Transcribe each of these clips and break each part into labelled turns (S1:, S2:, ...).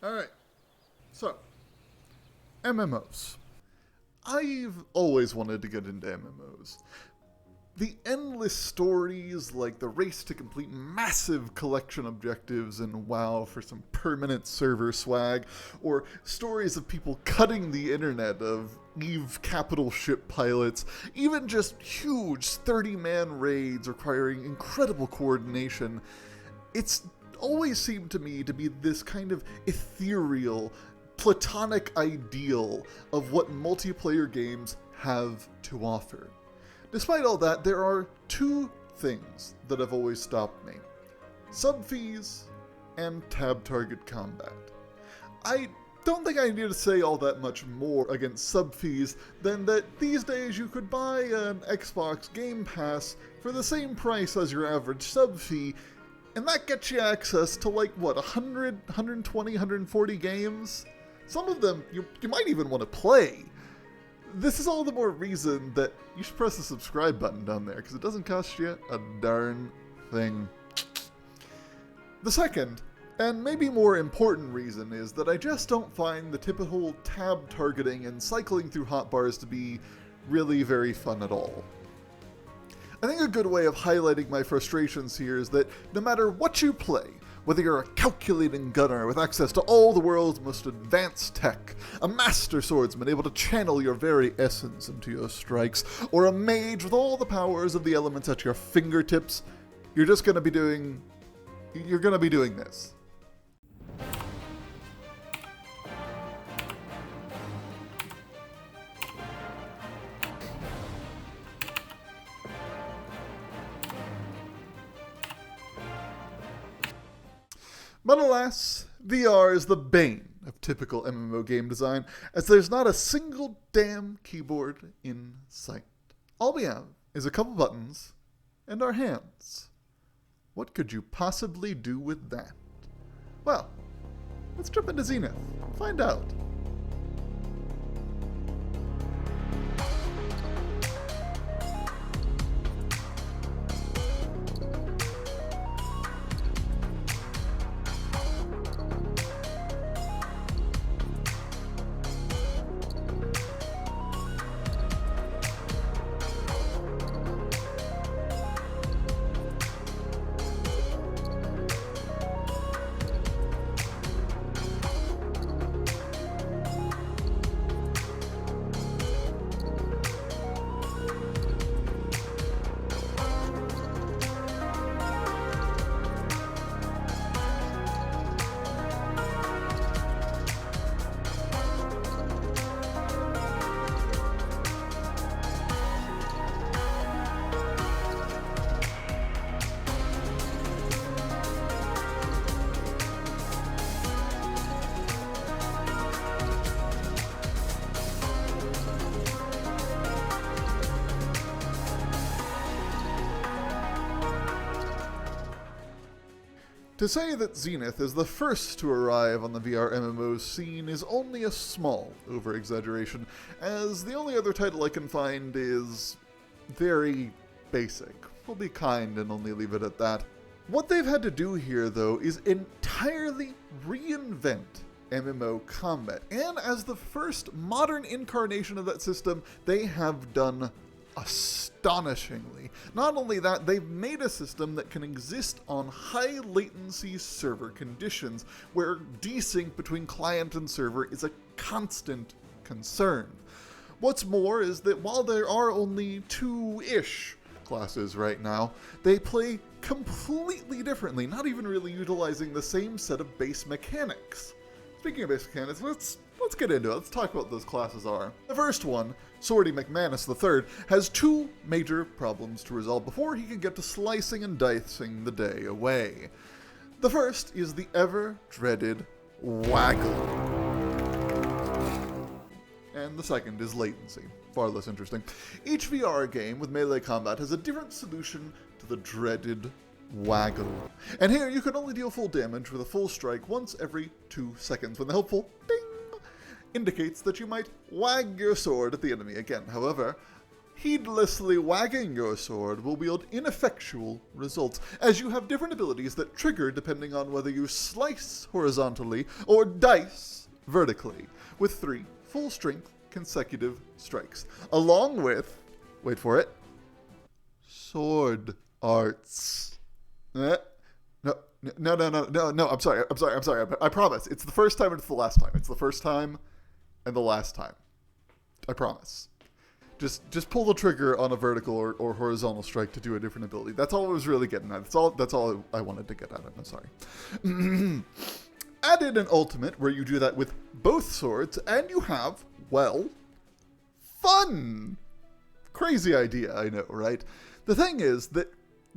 S1: Alright, so, MMOs. I've always wanted to get into MMOs. The endless stories, like the race to complete massive collection objectives in WoW for some permanent server swag, or stories of people cutting the internet of EVE capital ship pilots, even just huge 30-man raids requiring incredible coordination. It's always seemed to me to be this kind of ethereal, platonic ideal of what multiplayer games have to offer. Despite all that, there are two things that have always stopped me: sub fees and tab target combat. I don't think I need to say all that much more against sub fees than that these days you could buy an Xbox Game Pass for the same price as your average sub fee, and that gets you access to, like, what, 100, 120, 140 games? Some of them you might even want to play. This is all the more reason that you should press the subscribe button down there, because it doesn't cost you a darn thing. The second, and maybe more important reason, is that I just don't find the typical tab targeting and cycling through hotbars to be really very fun at all. I think a good way of highlighting my frustrations here is that no matter what you play, whether you're a calculating gunner with access to all the world's most advanced tech, a master swordsman able to channel your very essence into your strikes, or a mage with all the powers of the elements at your fingertips, you're gonna be doing this. But alas, VR is the bane of typical MMO game design, as there's not a single damn keyboard in sight. All we have is a couple buttons and our hands. What could you possibly do with that? Well, let's jump into Zenith and find out. To say that Zenith is the first to arrive on the VR MMO scene is only a small over-exaggeration, as the only other title I can find is very basic. We'll be kind and only leave it at that. What they've had to do here, though, is entirely reinvent MMO combat, and as the first modern incarnation of that system, they have done astonishingly. Not only that, they've made a system that can exist on high latency server conditions, where desync between client and server is a constant concern. What's more is that while there are only two-ish classes right now, they play completely differently, not even really utilizing the same set of base mechanics. Speaking of base mechanics, let's get into it. Let's talk about what those classes are. The first one, Swordy McManus III, has two major problems to resolve before he can get to slicing and dicing the day away. The first is the ever-dreaded waggle. And the second is latency. Far less interesting. Each VR game with melee combat has a different solution to the dreaded waggle. And here you can only deal full damage with a full strike once every 2 seconds, when the helpful ding indicates that you might wag your sword at the enemy again. However, heedlessly wagging your sword will wield ineffectual results, as you have different abilities that trigger depending on whether you slice horizontally or dice vertically, with 3 full-strength consecutive strikes, along with, wait for it, sword arts. No, I'm sorry. I promise. It's the first time and it's the last time. It's the first time and the last time. I promise. Just pull the trigger on a vertical or horizontal strike to do a different ability. That's all I was really getting at. That's all I wanted to get at it. I'm sorry. Add in an ultimate where you do that with both swords, and you have, well, fun. Crazy idea, I know, right? The thing is that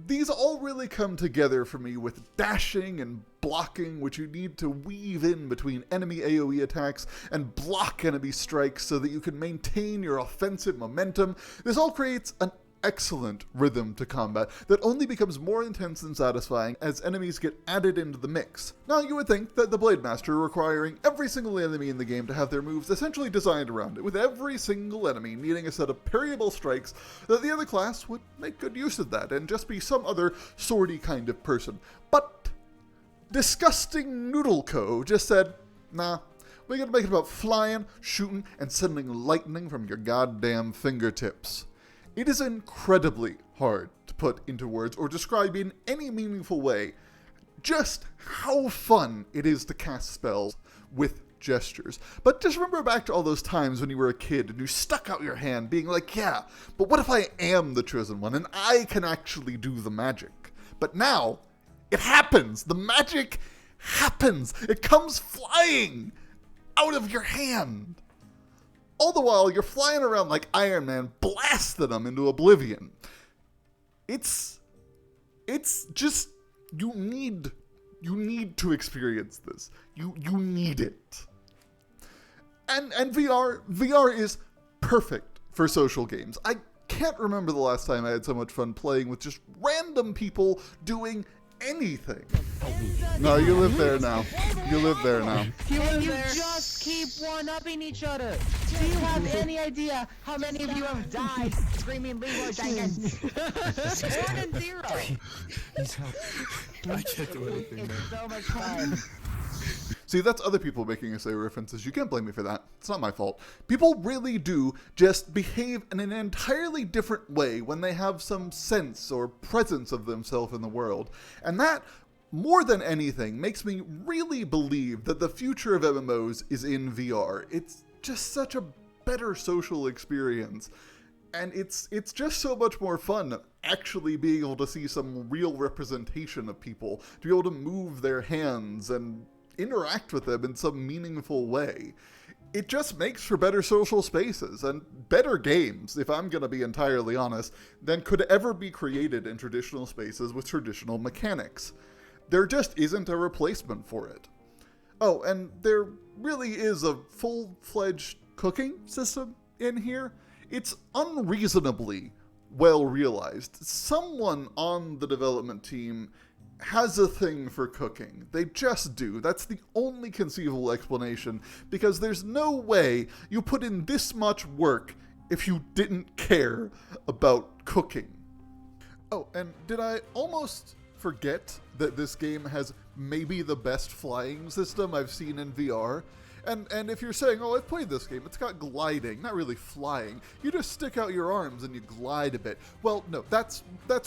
S1: these all really come together for me with dashing and blocking, which you need to weave in between enemy AoE attacks and block enemy strikes so that you can maintain your offensive momentum. This all creates an excellent rhythm to combat that only becomes more intense and satisfying as enemies get added into the mix. Now, you would think that the Blademaster, requiring every single enemy in the game to have their moves essentially designed around it, with every single enemy needing a set of parryable strikes, that the other class would make good use of that and just be some other swordy kind of person. But Disgusting Noodle Co. just said, nah, we're gonna make it about flying, shooting, and sending lightning from your goddamn fingertips. It is incredibly hard to put into words or describe in any meaningful way just how fun it is to cast spells with gestures. But just remember back to all those times when you were a kid and you stuck out your hand being like, yeah, but what if I am the chosen one and I can actually do the magic? But now, it happens! The magic happens! It comes flying out of your hand! All the while, you're flying around like Iron Man, blasting them into oblivion. It's just, you need to experience this. You need it. And VR is perfect for social games. I can't remember the last time I had so much fun playing with just random people doing anything. No, you live there now. You live there now.
S2: You just keep one-upping each other. Do you have any idea how many of you have died screaming Leroy Jenkins? More than 0.
S3: I can't do anything, man.
S2: It's so much fun.
S1: See, that's other people making us say references. You can't blame me for that. It's not my fault. People really do just behave in an entirely different way when they have some sense or presence of themselves in the world. And that, more than anything, makes me really believe that the future of MMOs is in VR. It's just such a better social experience. And it's just so much more fun actually being able to see some real representation of people, to be able to move their hands and interact with them in some meaningful way. It just makes for better social spaces and better games, if I'm going to be entirely honest, than could ever be created in traditional spaces with traditional mechanics. There just isn't a replacement for it. Oh, and there really is a full-fledged cooking system in here. It's unreasonably well realized. Someone on the development team has a thing for cooking. They just do. That's the only conceivable explanation, because there's no way you put in this much work if you didn't care about cooking. Oh, and did I almost forget that this game has maybe the best flying system I've seen in VR? And if you're saying, oh, I've played this game, it's got gliding, not really flying. You just stick out your arms and you glide a bit. Well, no, that's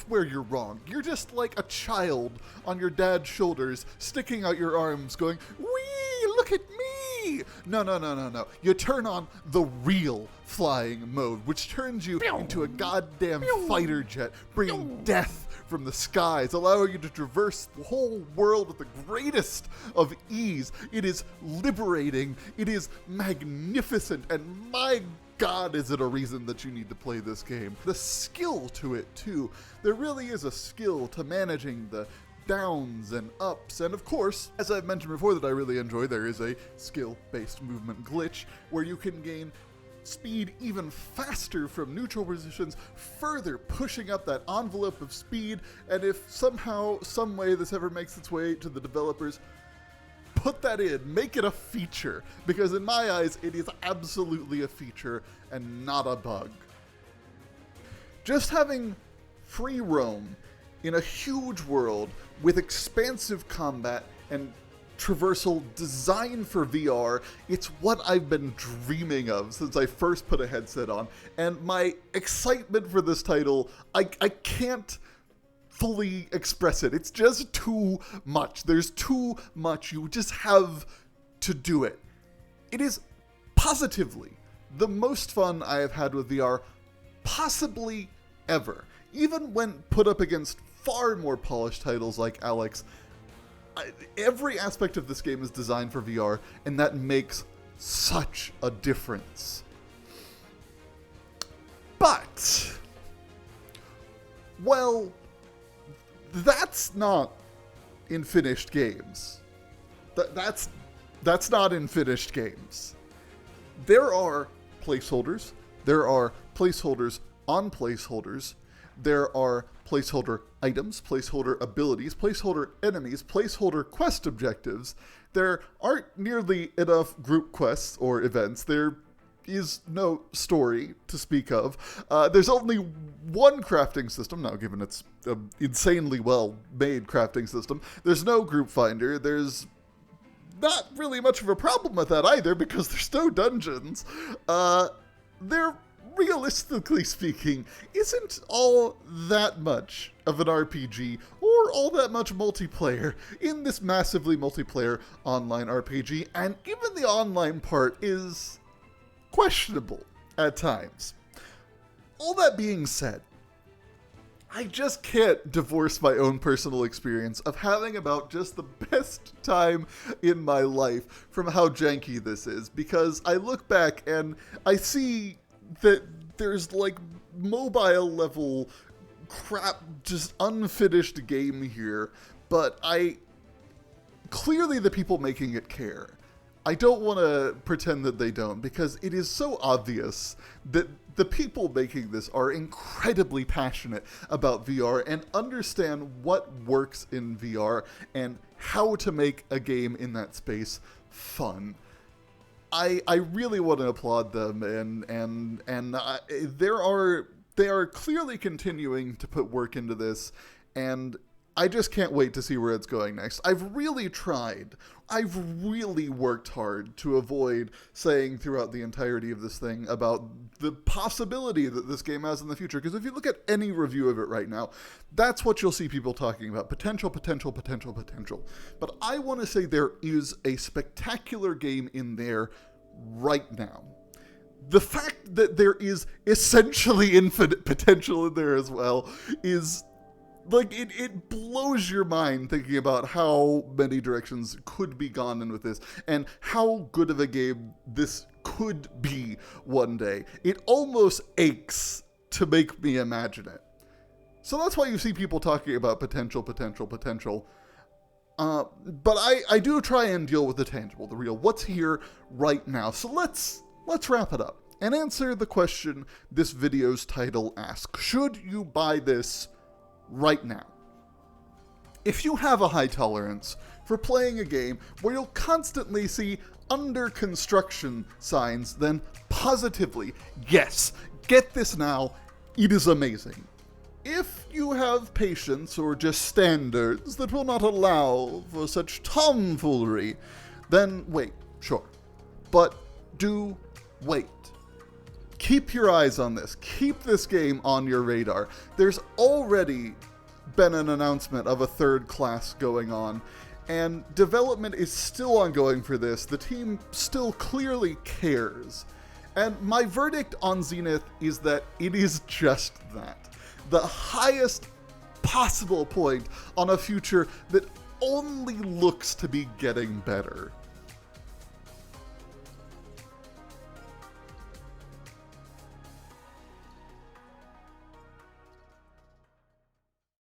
S1: where you're wrong. You're just like a child on your dad's shoulders, sticking out your arms going, wee, look at me! No. You turn on the real flying mode, which turns you into a goddamn fighter jet, bringing death from the skies, allowing you to traverse the whole world with the greatest of ease. It is liberating, it is magnificent, and my God, is it a reason that you need to play this game. The skill to it, too. There really is a skill to managing the downs and ups, and of course, as I've mentioned before that I really enjoy, there is a skill-based movement glitch where you can gain speed even faster from neutral positions, further pushing up that envelope of speed. And if somehow, some way this ever makes its way to the developers, put that in, make it a feature, because in my eyes it is absolutely a feature and not a bug. Just having free roam in a huge world with expansive combat and traversal designed for VR, it's what I've been dreaming of since I first put a headset on. And my excitement for this title, I can't fully express it. It's just too much. There's too much. You just have to do it. It is positively the most fun I have had with VR, possibly ever. Even when put up against far more polished titles like Alex, every aspect of this game is designed for VR, and that makes such a difference. But, well, that's not in finished games. That's not in finished games. There are placeholders. There are placeholders on placeholders. There are placeholder items, placeholder abilities, placeholder enemies, placeholder quest objectives. There aren't nearly enough group quests or events. There is no story to speak of. There's only one crafting system, now given it's an insanely well-made crafting system. There's no group finder. There's not really much of a problem with that either, because there's no dungeons. There, realistically speaking, isn't all that much of an RPG or all that much multiplayer in this massively multiplayer online RPG, and even the online part is questionable at times. All that being said, I just can't divorce my own personal experience of having about just the best time in my life from how janky this is, because I look back and I see that there's like mobile level crap, just unfinished game here, but clearly the people making it care. I don't want to pretend that they don't, because it is so obvious that the people making this are incredibly passionate about VR and understand what works in VR and how to make a game in that space fun. I really want to applaud them, and they are clearly continuing to put work into this, and I just can't wait to see where it's going next. I've really worked hard to avoid saying throughout the entirety of this thing about the possibility that this game has in the future, because if you look at any review of it right now, that's what you'll see people talking about. Potential. But I want to say there is a spectacular game in there right now. The fact that there is essentially infinite potential in there as well is, like, it blows your mind thinking about how many directions could be gone in with this, and how good of a game this could be one day. It almost aches to make me imagine it. So that's why you see people talking about potential. But I do try and deal with the tangible, the real, what's here right now. So let's wrap it up and answer the question this video's title asks. Should you buy this right now? If you have a high tolerance for playing a game where you'll constantly see under construction signs, then positively, yes, get this now. It is amazing. If you have patience or just standards that will not allow for such tomfoolery, then wait, sure. But do wait. Keep your eyes on this. Keep this game on your radar. There's already been an announcement of a third class going on, and development is still ongoing for this. The team still clearly cares. And my verdict on Zenith is that it is just that. The highest possible point on a future that only looks to be getting better.